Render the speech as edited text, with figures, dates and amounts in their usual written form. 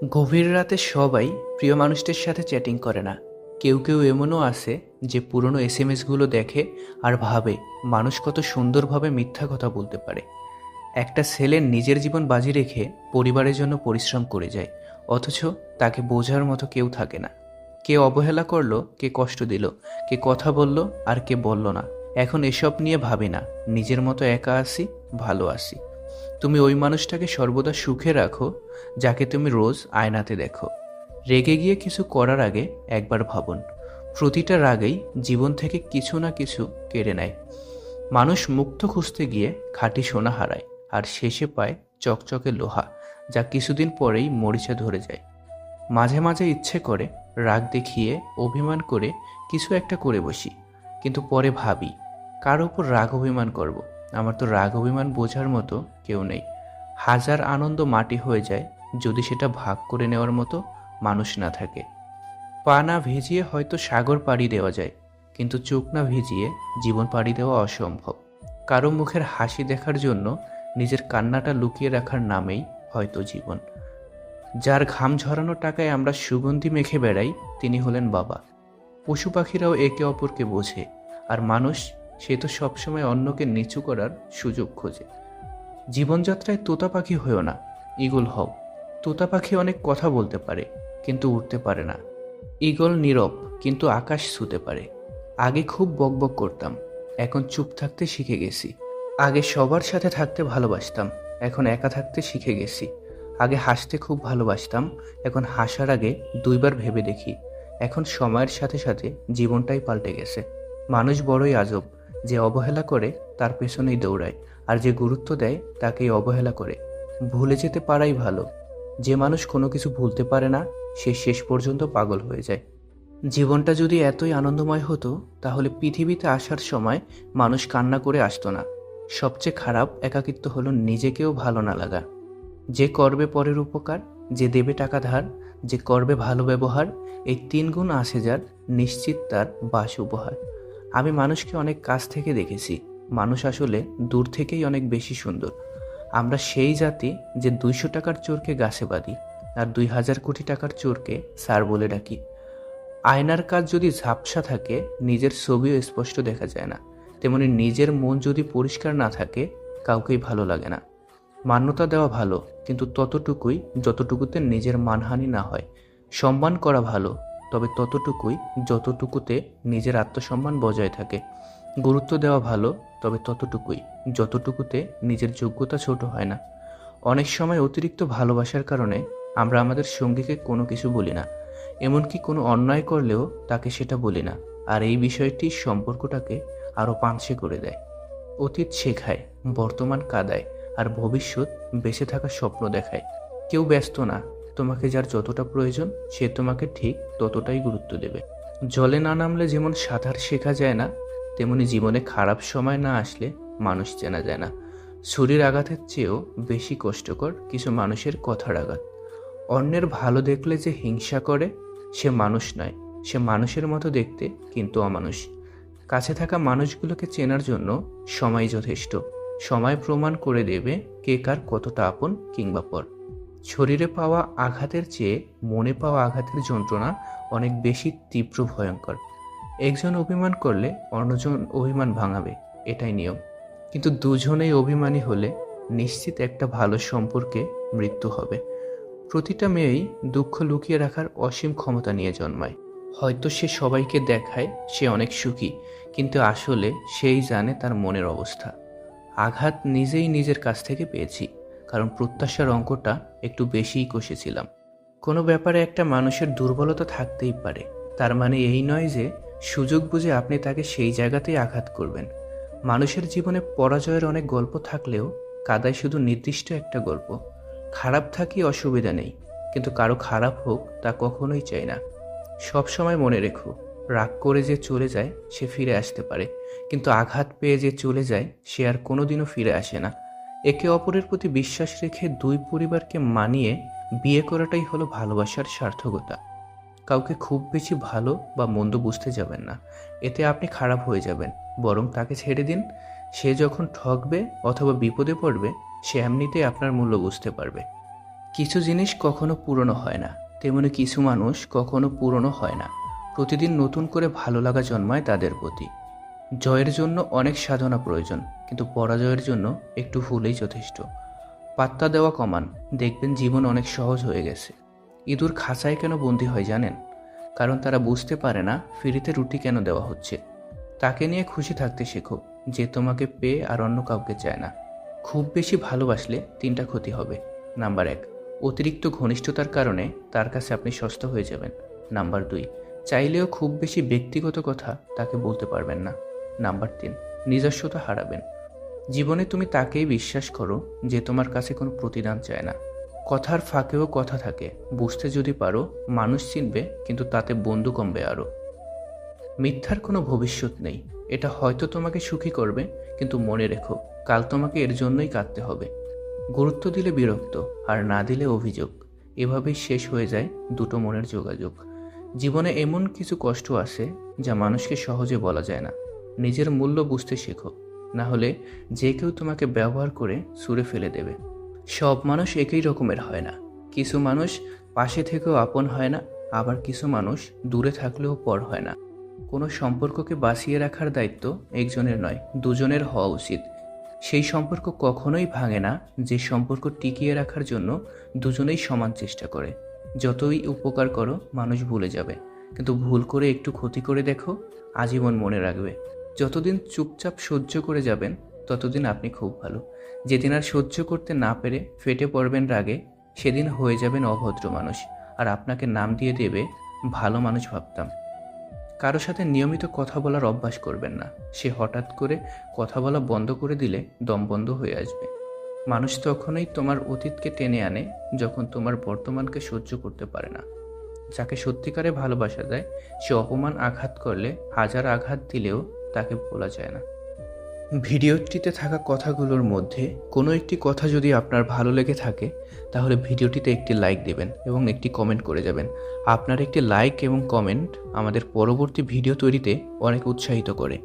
গভীর রাতে সবাই প্রিয় মানুষটির সাথে চ্যাটিং করে না। কেউ কেউ এমনও আছে যে পুরনো এসএমএসগুলো দেখে আর ভাবে মানুষ কত সুন্দরভাবে মিথ্যা কথা বলতে পারে। একটা ছেলে নিজের জীবন বাজি রেখে পরিবারের জন্য পরিশ্রম করে যায়, অথচ তাকে বোঝার মতো কেউ থাকে না। কে অবহেলা করলো, কে কষ্ট দিল, কে কথা বলল আর কে বলল না। এখন এসব নিয়ে ভাবি না, নিজের মতো একা আছি, ভালো আছি। তুমি ওই মানুষটাকে সর্বদা সুখে রাখো যাকে তুমি রোজ আয়নাতে দেখো। রেগে গিয়ে কিছু করার আগে একবার ভাবুন, প্রতিটা রাগেই জীবন থেকে কিছু না কিছু কেড়ে নেয়। মানুষ মুক্ত খুঁজতে গিয়ে খাঁটি সোনা হারায়, আর শেষে পায় চকচকে লোহা, যা কিছুদিন পরেই মরিচা ধরে যায়। মাঝে মাঝে ইচ্ছে করে রাগ দেখিয়ে অভিমান করে কিছু একটা করে বসি, কিন্তু পরে ভাবি কার উপর রাগ অভিমান করব? আমার তো রাগ অভিমান বোঝার মতো কেউ নেই। হাজার আনন্দ মাটি হয়ে যায় যদি সেটা ভাগ করে নেওয়ার মতো মানুষ না থাকে। পা না ভিজিয়ে হয়তো সাগর পাড়ি দেওয়া যায়, কিন্তু চোখ না ভিজিয়ে জীবন পাড়ি দেওয়া অসম্ভব। কারো মুখের হাসি দেখার জন্য নিজের কান্নাটা লুকিয়ে রাখার নামেই হয়তো জীবন। যার ঘাম ঝরানো টাকায় আমরা সুগন্ধি মেখে বেড়াই, তিনি হলেন বাবা। পশু পাখিরাও একে অপরকে বোঝে, আর মানুষ, সে তো সবসময় অন্যকে নিচু করার সুযোগ খোঁজে। জীবনযাত্রায় তোতা পাখি হয়েও না, ঈগল হও। তোতা পাখি অনেক কথা বলতে পারে, কিন্তু উড়তে পারে না। ঈগল নীরব, কিন্তু আকাশ ছুঁতে পারে। আগে খুব বকবক করতাম, এখন চুপ থাকতে শিখে গেছি। আগে সবার সাথে থাকতে ভালোবাসতাম, এখন একা থাকতে শিখে গেছি। আগে হাসতে খুব ভালোবাসতাম, এখন হাসার আগে দুইবার ভেবে দেখি। এখন সময়ের সাথে সাথে জীবনটাই পাল্টে গেছে। মানুষ বড়ই আজব, যে অবহেলা করে তার পেছনেই দৌড়ায়, আর যে গুরুত্ব দেয় তাকেই অবহেলা করে। ভুলে যেতে পারাই ভালো। যে মানুষ কোনো কিছু ভুলতে পারে না, সে শেষ পর্যন্ত পাগল হয়ে যায়। জীবনটা যদি এতই আনন্দময় হতো, তাহলে পৃথিবীতে আসার সময় মানুষ কান্না করে আসতো না। সবচেয়ে খারাপ একাকিত্ব হলো নিজেকেও ভালো না লাগা। যে করবে পরের উপকার, যে দেবে টাকা ধার, যে করবে ভালো ব্যবহার, এই তিন গুণ আছে যার, নিশ্চিত তার বাস উপহার। আমি মানুষকে অনেক কাছ থেকে দেখেছি, মানুষ আসলে দূর থেকেই অনেক বেশি সুন্দর। আমরা সেই জাতি যে 200 টাকার চোরকে গাছে বাঁধি, আর 2000 কোটি টাকার চোরকে স্যার বলে ডাকি। আয়নার কাজ যদি ঝাপসা থাকে, নিজের ছবিও স্পষ্ট দেখা যায় না। তেমনি নিজের মন যদি পরিষ্কার না থাকে, কাউকেই ভালো লাগে না। মান্যতা দেওয়া ভালো, কিন্তু ততটুকুই যতটুকুতে নিজের মানহানি না হয়। সম্মান করা ভালো, তবে ততটুকুই যতটুকুতে নিজের আত্মসম্মান বজায় থাকে। গুরুত্ব দেওয়া ভালো, তবে ততটুকুই যতটুকুতে নিজের যোগ্যতা ছোট হয় না। অনেক সময় অতিরিক্ত ভালোবাসার কারণে আমরা আমাদের সঙ্গীকে কোনো কিছু বলি না, এমনকি কোনো অন্যায় করলেও তাকে সেটা বলি না। আর এই বিষয়টি সম্পর্কটাকে আরও পাঞ্চে করে দেয়। অতীত শেখায়, বর্তমান কাঁদায়, আর ভবিষ্যৎ বেঁচে থাকার স্বপ্ন দেখায়। কেউ ব্যস্ত না, তোমাকে যার যতটা প্রয়োজন সে তোমাকে ঠিক ততটাই গুরুত্ব দেবে। জলে না নামলে যেমন সাঁতার শেখা যায় না, তেমনি জীবনে খারাপ সময় না আসলে মানুষ চেনা যায় না। ছুরির আঘাতের চেয়েও বেশি কষ্টকর কিছু মানুষের কথার আঘাত। অন্যের ভালো দেখলে যে হিংসা করে, সে মানুষ নয়, সে মানুষের মতো দেখতে কিন্তু অমানুষ। কাছে থাকা মানুষগুলোকে চেনার জন্য সময় যথেষ্ট। সময় প্রমাণ করে দেবে কে কার কতটা আপন কিংবা পর। শরীরে পাওয়া আঘাতের চেয়ে মনে পাওয়া আঘাতের যন্ত্রণা অনেক বেশি তীব্র, ভয়ঙ্কর। একজন অভিমান করলে অন্যজন অভিমান ভাঙাবে, এটাই নিয়ম। কিন্তু দুজনেই অভিমানী হলে নিশ্চিত একটা ভালো সম্পর্কে মৃত্যু হবে। প্রতিটা মেয়েই দুঃখ লুকিয়ে রাখার অসীম ক্ষমতা নিয়ে জন্মায়। হয়তো সে সবাইকে দেখায় সে অনেক সুখী, কিন্তু আসলে সেই জানে তার মনের অবস্থা। আঘাত নিজেই নিজের কাছ থেকে পেয়েছি, কারণ প্রত্যাশার অঙ্কটা একটু বেশিই কষেছিলাম। কোনো ব্যাপারে একটা মানুষের দুর্বলতা থাকতেই পারে, তার মানে এই নয় যে সুযোগ বুঝে আপনি তাকে সেই জায়গাতেই আঘাত করবেন। মানুষের জীবনে পরাজয়ের অনেক গল্প থাকলেও কাদায় শুধু নির্দিষ্ট একটা গল্প। খারাপ থাকি অসুবিধা নেই, কিন্তু কারো খারাপ হোক তা কখনোই চাই না। সব সময় মনে রেখো, রাগ করে যে চলে যায় সে ফিরে আসতে পারে, কিন্তু আঘাত পেয়ে যে চলে যায় সে আর কোনোদিনও ফিরে আসে না। একে অপরের প্রতি বিশ্বাস রেখে দুই পরিবারকে মানিয়ে বিয়ে করাটাই হলো ভালোবাসার সার্থকতা। কাউকে খুব বেশি ভালো বা মন্দ বুঝতে যাবেন না, এতে আপনি খারাপ হয়ে যাবেন। বরং তাকে ছেড়ে দিন। সে যখন ঠকবে অথবা বিপদে পড়বে, সে এমনিতেই আপনার মূল্য বুঝতে পারবে। কিছু জিনিস কখনো পুরনো হয় না, তেমনি কিছু মানুষ কখনো পুরনো হয় না। প্রতিদিন নতুন করে ভালো লাগা জন্মায় তাদের প্রতি। জয়ের জন্য অনেক সাধনা প্রয়োজন, কিন্তু পরাজয়ের জন্য একটু ভুলেই যথেষ্ট। পাত্তা দেওয়া কমান, দেখবেন জীবন অনেক সহজ হয়ে গেছে। ইঁদুর খাঁচায় কেন বন্দি হয় জানেন? কারণ তারা বুঝতে পারে না ফ্রিতে রুটি কেন দেওয়া হচ্ছে। তাকে নিয়ে খুশি থাকতে শেখো, যে তোমাকে পেয়ে আর অন্য কাউকে চায় না। খুব বেশি ভালোবাসলে 3টা ক্ষতি হবে। নাম্বার 1, অতিরিক্ত ঘনিষ্ঠতার কারণে তার কাছে আপনি সস্তা হয়ে যাবেন। নাম্বার 2, চাইলেও খুব বেশি ব্যক্তিগত কথা তাকে বলতে পারবেন না। নাম্বার 3, নিজস্বতা হারাবেন। জীবনে তুমি তাকেই বিশ্বাস করো যে তোমার কাছে কোনো প্রতিদান চায় না। কথার ফাঁকেও কথা থাকে, বুঝতে যদি পারো মানুষ চিনবে, কিন্তু তাতে বন্ধু কমবে আরও। মিথ্যার কোনো ভবিষ্যৎ নেই। এটা হয়তো তোমাকে সুখী করবে, কিন্তু মনে রেখো কাল তোমাকে এর জন্যই কাঁদতে হবে। গুরুত্ব দিলে বিরক্ত, আর না দিলে অভিযোগ। এভাবেই শেষ হয়ে যায় দুটো মনের যোগাযোগ। জীবনে এমন কিছু কষ্ট আছে যা মানুষকে সহজে বলা যায় না। নিজের মূল্য বুঝতে শেখো, না হলে যে কেউ তোমাকে ব্যবহার করে ছুঁড়ে ফেলে দেবে। সব মানুষ একই রকমের হয় না। কিছু মানুষ পাশে থেকেও আপন হয় না, আবার কিছু মানুষ দূরে থাকলেও পর হয় না। কোনো সম্পর্ককে বাঁচিয়ে রাখার দায়িত্ব একজনের নয়, দুজনের হওয়া উচিত। সেই সম্পর্ক কখনোই ভাঙে না যে সম্পর্ক টিকিয়ে রাখার জন্য দুজনেই সমান চেষ্টা করে। যতই উপকার করো মানুষ ভুলে যাবে, কিন্তু ভুল করে একটু ক্ষতি করে দেখো, আজীবন মনে রাখবে। যতদিন চুপচাপ সহ্য করে যাবেন ততদিন আপনি খুব ভালো। যেদিন আর সহ্য করতে না পেরে ফেটে পড়বেন রাগে, সেদিন হয়ে যাবেন অভদ্র মানুষ, আর আপনাকে নাম দিয়ে দেবে ভালো মানুষ ভাবতাম। কারো সাথে নিয়মিত কথা বলার অভ্যাস করবেন না। সে হঠাৎ করে কথা বলা বন্ধ করে দিলে দম বন্ধ হয়ে আসবে। মানুষ তখনই তোমার অতীতকে টেনে আনে যখন তোমার বর্তমানকে সহ্য করতে পারে না। যাকে সত্যিকারে ভালোবাসা দেয় সে অপমান আঘাত করলে হাজার আঘাত দিলেও তাকে ভোলা যায় না। ভিডিওটিতে থাকা কথাগুলোর মধ্যে কোনো একটি কথা যদি আপনার ভালো লেগে থাকে, তাহলে ভিডিওটিতে একটি লাইক দেবেন এবং একটি কমেন্ট করে যাবেন। আপনার একটি লাইক এবং কমেন্ট আমাদের পরবর্তী ভিডিও তৈরিতে অনেক উৎসাহিত করে।